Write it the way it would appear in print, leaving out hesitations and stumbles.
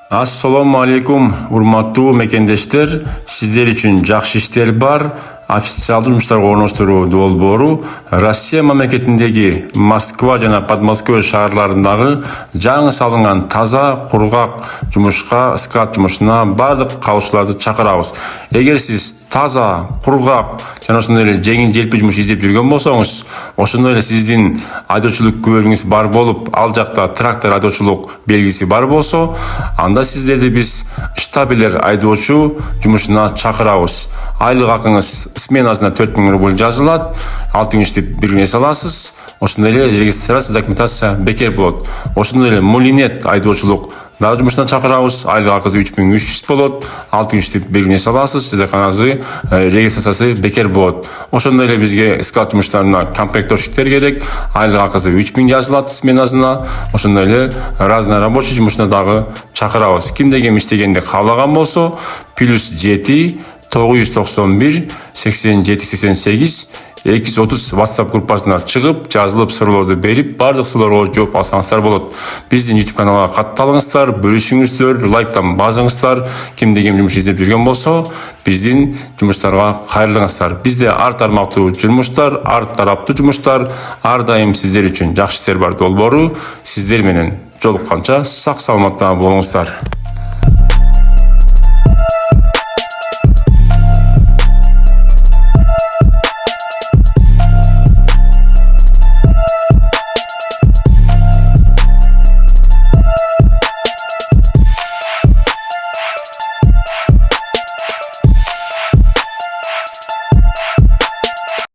Assalamu alaikum, урматтуу мекендештер. Сиздер үчүн жакшы иштер бар. Официалдуу жумуштарга орноштуруу долбоору Россия мамлекетиндеги Москва жана Подмосковье шаарларындагы жаңы салынган таза, кургак жумушка, склад жумушуна бардык калуучуларды чакырабыз. Эгер сиз таза, кургак жана ошондой эле жеңил желпи жумуш издеп жүргөн болсоңуз, ошондой эле сиздин айдоочулук күбөлүгүңүз бар болуп, ал жакта трактор айдоочулук белгиси бар болсо, анда сиздерди биз штабелер айдоочу жумушуна чакырабыз. Айлык акыңыз сменасына 4000 рубль жазылат, 6 күн иштеп 1 күн эс аласыз. Ошондой эле регистрация документация бекер болот. Ошондой эле мулинет айдоочулук дагы жумушуна чакырабыз. Айлык акысы 3300 болот, 6 күн иштеп 1 күн эс аласыз. Жатаканасы регистрациясы бекер болот. Ошондой эле бизге склад жумуштарына комплектовщиктер керек. Айлык акысы 3000 жазылат сменасына. Ошондой эле разный рабочий жумушуна дагы чакырабыз. Кимде ким иштегенди каалаган болсо, +7 991 87 88 230 WhatsApp группасына чыгып, жазылып, суроолорду берип, бардык суроолорго жооп алсаңыздар болот. Биздин YouTube каналга катталыңыздар, бөлүшүңүздөр, лайктан базыңыздар. Кимде ким жумуш издеп жүргөн болсо, биздин жумуштарга кайрылыңыздар. Бизде ар тармактуу жумуштар, ар тараптуу жумуштар, ар дайым сиздер үчүн жакшы иштер бар долбоору. Сиздер менен жолукканча сак саламатта болуңуздар.